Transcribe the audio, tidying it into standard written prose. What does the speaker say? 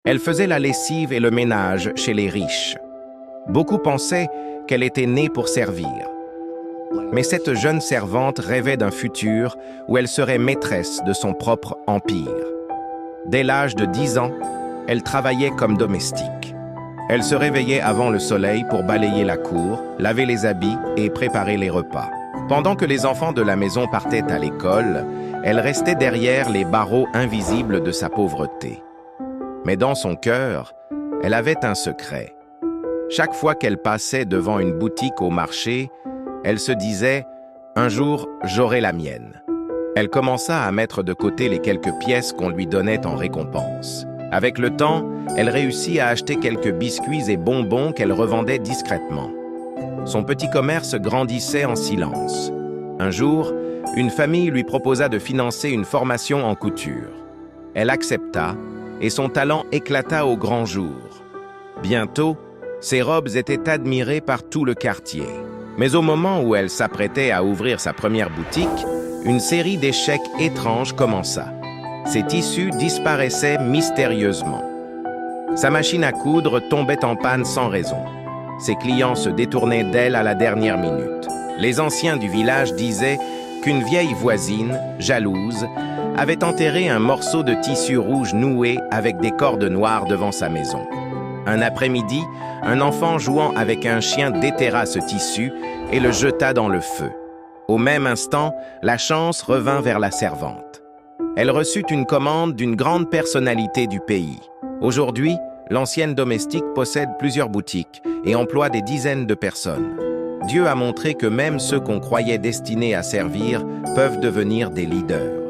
Elle faisait la lessive et le ménage chez les riches. Beaucoup pensaient qu'elle était née pour servir. Mais cette jeune servante rêvait d'un futur où elle serait maîtresse de son propre empire. Dès l'âge de 10 ans, elle travaillait comme domestique. Elle se réveillait avant le soleil pour balayer la cour, laver les habits et préparer les repas. Pendant que les enfants de la maison partaient à l'école, elle restait derrière les barreaux invisibles de sa pauvreté. Mais dans son cœur, elle avait un secret. Chaque fois qu'elle passait devant une boutique au marché, elle se disait « Un jour, j'aurai la mienne ». Elle commença à mettre de côté les quelques pièces qu'on lui donnait en récompense. Avec le temps, elle réussit à acheter quelques biscuits et bonbons qu'elle revendait discrètement. Son petit commerce grandissait en silence. Un jour, une famille lui proposa de financer une formation en couture. Elle accepta et son talent éclata au grand jour. Bientôt, ses robes étaient admirées par tout le quartier. Mais au moment où elle s'apprêtait à ouvrir sa première boutique, une série d'échecs étranges commença. Ses tissus disparaissaient mystérieusement. Sa machine à coudre tombait en panne sans raison. Ses clients se détournaient d'elle à la dernière minute. Les anciens du village disaient qu'une vieille voisine, jalouse, avait enterré un morceau de tissu rouge noué avec des cordes noires devant sa maison. Un après-midi, un enfant jouant avec un chien déterra ce tissu et le jeta dans le feu. Au même instant, la chance revint vers la servante. Elle reçut une commande d'une grande personnalité du pays. Aujourd'hui, l'ancienne domestique possède plusieurs boutiques et emploie des dizaines de personnes. Dieu a montré que même ceux qu'on croyait destinés à servir peuvent devenir des leaders.